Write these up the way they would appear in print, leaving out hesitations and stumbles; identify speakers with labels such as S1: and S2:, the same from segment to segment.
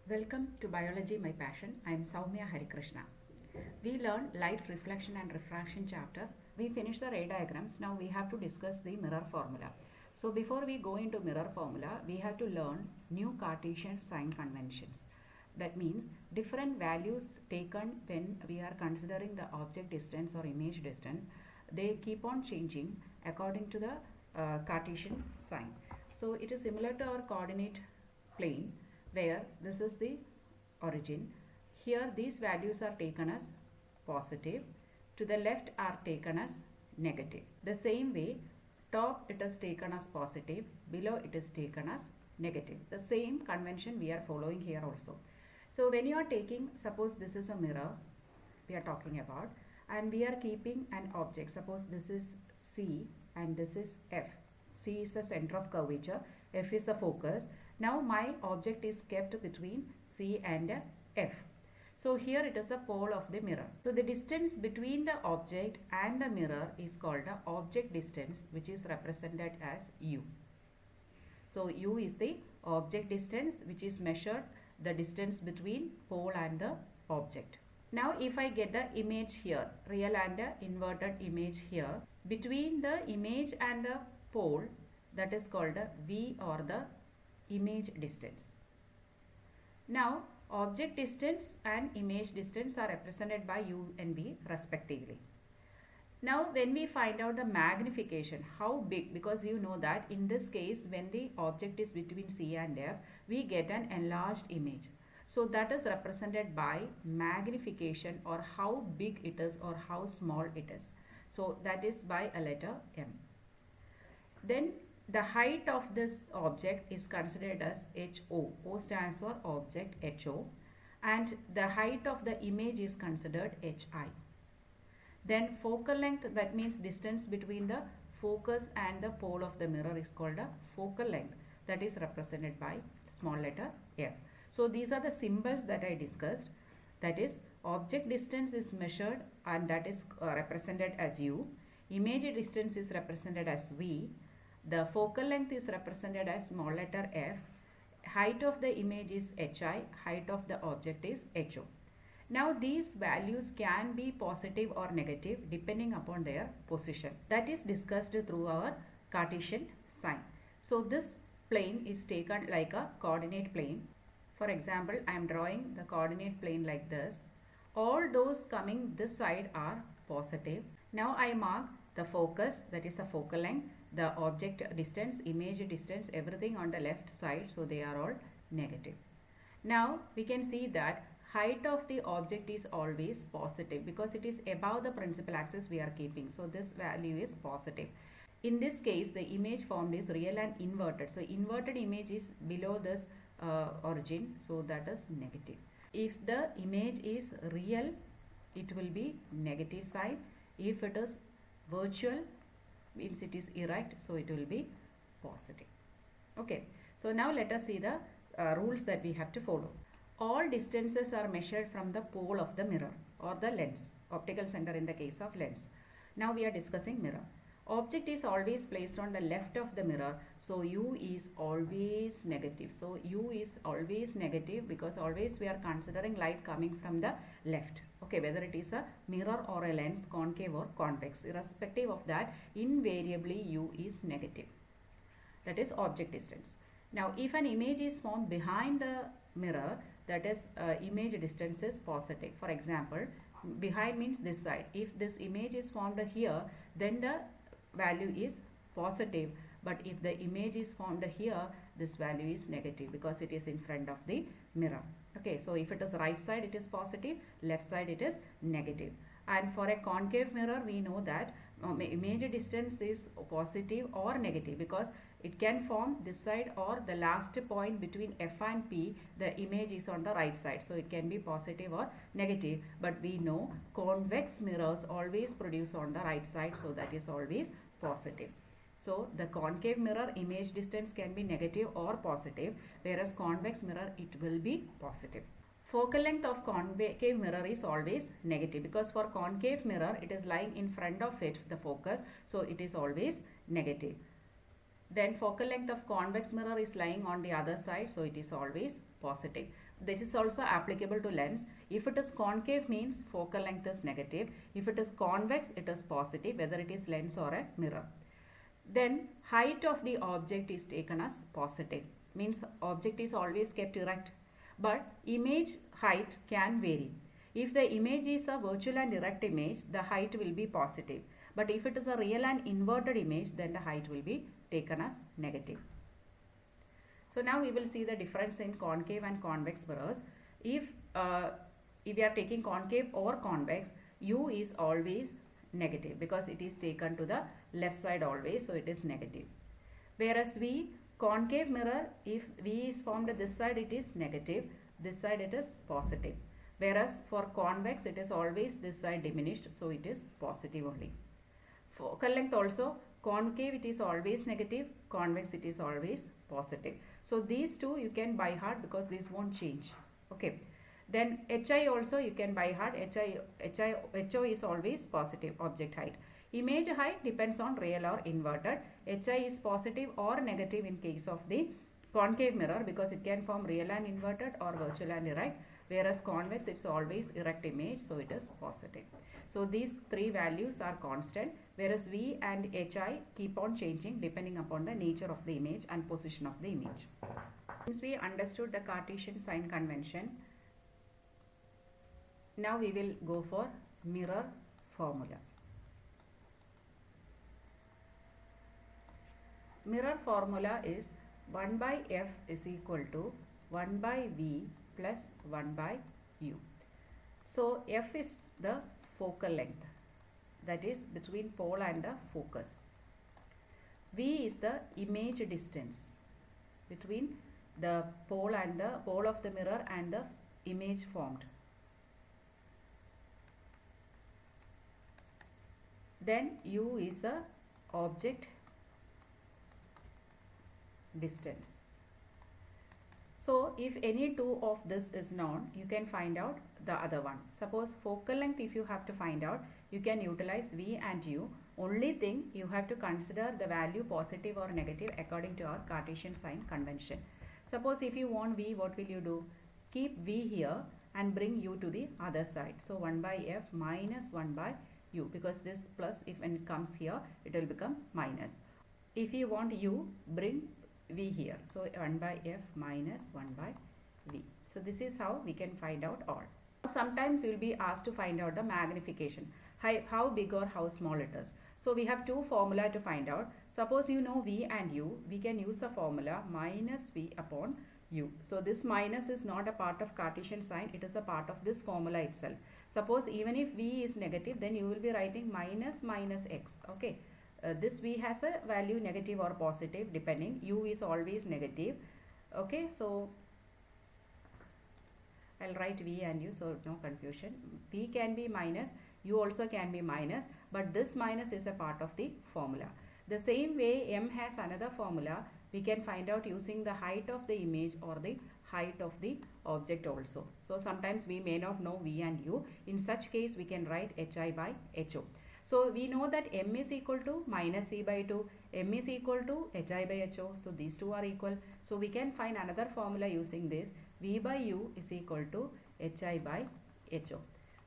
S1: Welcome to Biology My Passion. I am Soumya Harikrishna. We learned light reflection and refraction chapter. We finished the ray diagrams. Now we have to discuss the mirror formula. So before we go into mirror formula, we have to learn new Cartesian sign conventions. That means different values taken when we are considering the object distance or image distance, they keep on changing according to the Cartesian sign. So it is similar to our coordinate plane, where this is the origin. Here these values are taken as positive, to the left are taken as negative. The same way, top it is taken as positive, below it is taken as negative. The same convention we are following here also. So when you are taking, suppose this is a mirror we are talking about, and we are keeping an object, suppose this is C and this is F. C is the center of curvature, F is the focus. Now my object is kept between C and F. So here it is the pole of the mirror. So the distance between the object and the mirror is called the object distance, which is represented as U. So U is the object distance, which is measured the distance between pole and the object. Now if I get the image here, real and inverted image here, between the image and the pole, that is called V, or the image distance. Now object distance and image distance are represented by U and V respectively. Now when we find out the magnification, how big, because you know that in this case when the object is between C and F, we get an enlarged image. So that is represented by magnification, or how big it is or how small it is. So that is by a letter M. Then the height of this object is considered as HO. O stands for object HO, and the height of the image is considered HI. Then focal length, that means distance between the focus and the pole of the mirror, is called a focal length, that is represented by small letter F. So these are the symbols that I discussed. That is, object distance is measured and that is represented as U. Image distance is represented as V. The focal length is represented as small letter F. Height of the image is HI. Height of the object is HO. Now these values can be positive or negative depending upon their position. That is discussed through our Cartesian sign. So this plane is taken like a coordinate plane. For example, I am drawing the coordinate plane like this. All those coming this side are positive. Now I mark the focus, that is the focal length, the object distance, image distance, everything on the left side, so they are all negative. Now we can see that height of the object is always positive because it is above the principal axis we are keeping, so this value is positive. In this case the image formed is real and inverted, so inverted image is below this origin, so that is negative. If the image is real, it will be negative sign. If it is virtual, means it is erect, so it will be positive. Okay, so now let us see the rules that we have to follow. All distances are measured from the pole of the mirror or the lens, optical center in the case of lens. Now we are discussing mirror. Object is always placed on the left of the mirror, so U is always negative. So U is always negative because always we are considering light coming from the left. Okay, whether it is a mirror or a lens, concave or convex, irrespective of that, invariably U is negative. That is object distance. Now if an image is formed behind the mirror, that is image distance is positive. For example, behind means this side. If this image is formed here, then the value is positive, but if the image is formed here, this value is negative because it is in front of the mirror. Okay, so if it is right side, it is positive, left side it is negative. And for a concave mirror, we know that image distance is positive or negative because it can form this side, or the last point between F and P, the image is on the right side, so it can be positive or negative. But we know convex mirrors always produce on the right side, so that is always positive. So the concave mirror image distance can be negative or positive, whereas convex mirror it will be positive. Focal length of concave mirror is always negative because for concave mirror it is lying in front of it, the focus, so it is always negative. Then focal length of convex mirror is lying on the other side, so it is always positive. this is also applicable to lens. If it is concave means focal length is negative. If it is convex, it is positive, whether it is lens or a mirror. Then height of the object is taken as positive, means object is always kept erect, but image height can vary. If the image is a virtual and erect image, the height will be positive, but if it is a real and inverted image, then the height will be taken as negative. So now we will see the difference in concave and convex mirrors. If we are taking concave or convex, U is always negative because it is taken to the left side always, so it is negative. Whereas V, concave mirror, if V is formed this side, it is negative, this side it is positive. Whereas for convex, it is always this side diminished, so it is positive only. Focal length also, concave it is always negative, convex it is always positive. So these two you can by heart because this won't change. Okay. Then HI also you can by heart. HO is always positive, object height. Image height depends on real or inverted. HI is positive or negative in case of the concave mirror because it can form real and inverted or virtual and erect. Whereas convex, it's always erect image, so it is positive. So these three values are constant, whereas V and HI keep on changing depending upon the nature of the image and position of the image. Since we understood the Cartesian sign convention, now we will go for mirror formula. Mirror formula is 1 by F is equal to 1 by V plus 1 by U. So F is the focal length, that is between pole and the focus. V is the image distance between the pole and the pole of the mirror and the image formed. Then U is the object distance. So if any two of this is known, you can find out the other one. Suppose focal length, if you have to find out, you can utilize V and U. Only thing, you have to consider the value positive or negative according to our Cartesian sign convention. Suppose if you want V, what will you do? Keep V here and bring U to the other side. So 1 by F minus 1 by U, because this plus, if when it comes here, it will become minus. If you want U, bring V here. So 1 by F minus 1 by V. So this is how we can find out all. Sometimes you will be asked to find out the magnification, how big or how small it is. So we have two formula to find out. Suppose you know V and U, we can use the formula minus V upon U. So this minus is not a part of Cartesian sign, it is a part of this formula itself. Suppose even if V is negative, then you will be writing minus X. Okay. This V has a value negative or positive depending. U is always negative. Okay, so I'll write V and U so no confusion. V can be minus, U also can be minus, but this minus is a part of the formula. The same way M has another formula, we can find out using the height of the image or the height of the object also. So sometimes we may not know V and U. In such case we can write HI by HO. So we know that M is equal to minus V by 2, M is equal to HI by HO. So these two are equal. So we can find another formula using this. V by U is equal to HI by HO.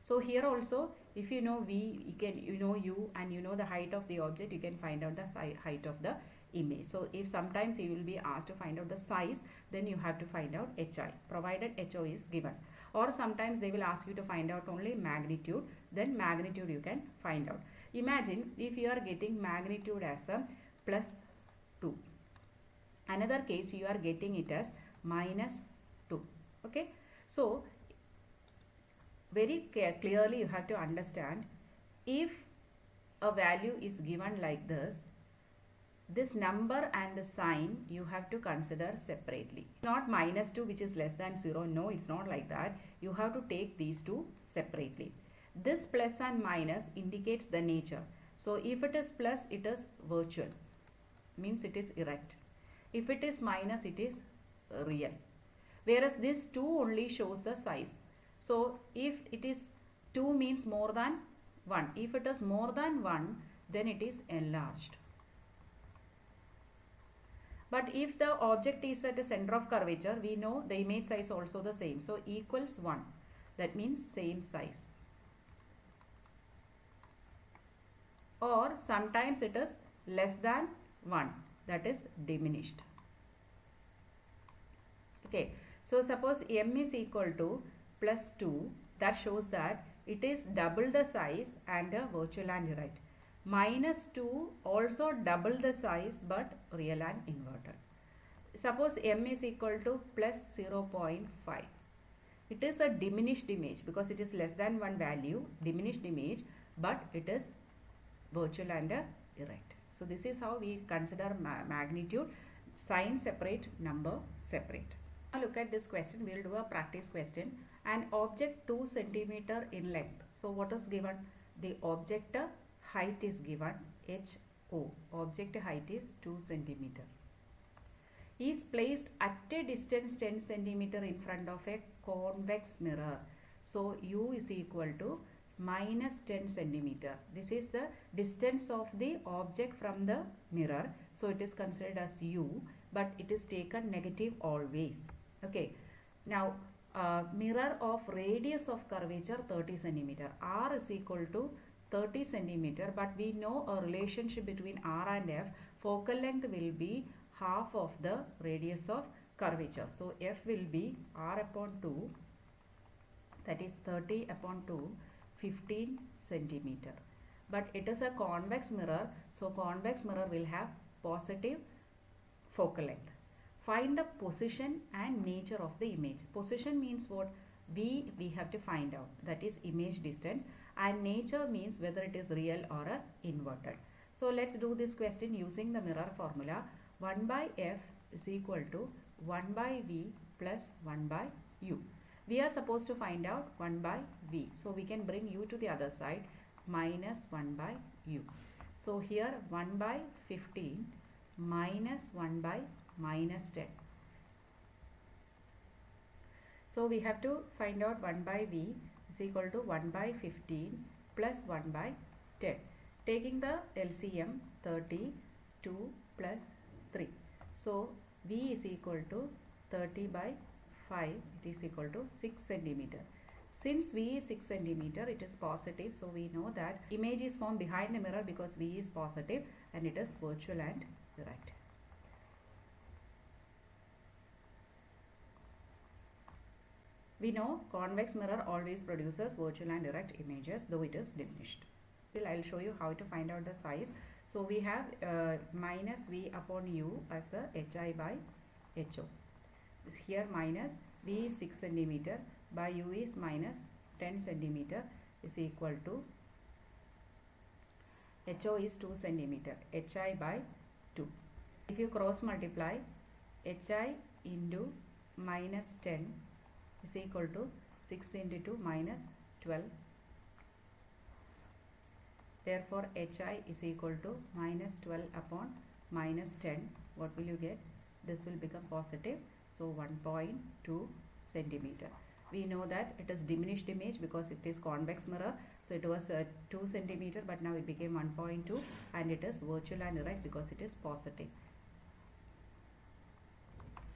S1: So here also, if you know V, you know U and you know the height of the object, you can find out the height of the image. So if sometimes you will be asked to find out the size, then you have to find out HI, provided HO is given. Or sometimes they will ask you to find out only magnitude, then magnitude you can find out. Imagine if you are getting magnitude as a plus 2. Another case you are getting it as minus 2. Okay. So very clearly you have to understand, if a value is given like this number and the sign you have to consider separately. Not minus 2 which is less than 0. No, it's not like that. You have to take these two separately. This plus and minus indicates the nature. So if it is plus, it is virtual, means it is erect. If it is minus, it is real. Whereas this 2 only shows the size. So if it is 2 means more than 1. If it is more than 1, then it is enlarged. But if the object is at the center of curvature, we know the image size also the same. So equals 1. That means same size. Or sometimes it is less than 1. That is diminished. Okay. So suppose m is equal to plus 2. That shows that it is double the size and a virtual and direct. Minus 2 also double the size but real and inverted. Suppose m is equal to plus 0.5. It is a diminished image because it is less than 1 value, diminished image, but it is virtual and direct. So this is how we consider magnitude, sign separate, number separate. Now look at this question. We will do a practice question. An object 2 centimeter in length. So what is given? The object height is given HO. Object height is 2 centimeter. Is placed at a distance 10 centimeter in front of a convex mirror. So U is equal to minus 10 centimeter. This is the distance of the object from the mirror. So it is considered as U, but it is taken negative always. Okay. Now mirror of radius of curvature 30 centimeter. R is equal to 30 centimeter, but we know a relationship between R and F. Focal length will be half of the radius of curvature. So F will be R upon 2, that is 30 upon 2, 15 centimeter. But it is a convex mirror, so convex mirror will have positive focal length. Find the position and nature of the image. Position means what? We have to find out, that is image distance, and nature means whether it is real or inverted. So let's do this question using the mirror formula. 1 by F is equal to 1 by V plus 1 by U. We are supposed to find out 1 by V. So we can bring U to the other side, minus 1 by U. So here 1 by 15 minus 1 by minus 10. So we have to find out 1 by V is equal to 1 by 15 plus 1 by 10. Taking the LCM, 32 plus 3. So V is equal to 30 by 5. It is equal to 6 centimeter. Since V is 6 centimeter, it is positive. So we know that image is formed behind the mirror because V is positive and it is virtual and direct. We know convex mirror always produces virtual and direct images, though it is diminished. Still, I will show you how to find out the size. So we have minus V upon U as a HI by HO. Here minus V is 6 centimeter by U is minus 10 centimeter is equal to HO is 2 centimeter, HI by 2. If you cross multiply, HI into minus 10 is equal to 6 into 2 minus 12. Therefore, HI is equal to minus 12 upon minus 10. What will you get? This will become positive. So 1.2 centimeter. We know that it is diminished image because it is convex mirror. So it was 2 centimeter, but now it became 1.2, and it is virtual and direct because it is positive.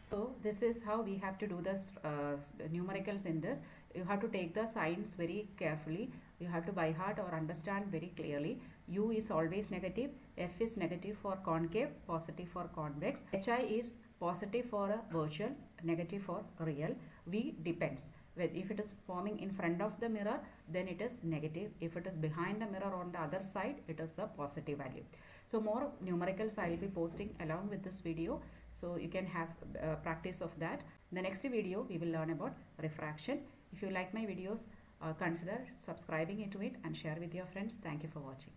S1: So this is how we have to do the numericals in this. You have to take the signs very carefully. You have to by heart or understand very clearly. U is always negative. F is negative for concave, positive for convex. HI is positive for a virtual, negative for real. V depends. If it is forming in front of the mirror, then it is negative. If it is behind the mirror on the other side, it is the positive value. So more numericals I will be posting along with this video. So you can have practice of that. In the next video, we will learn about refraction. If you like my videos, consider subscribing into it and share with your friends. Thank you for watching.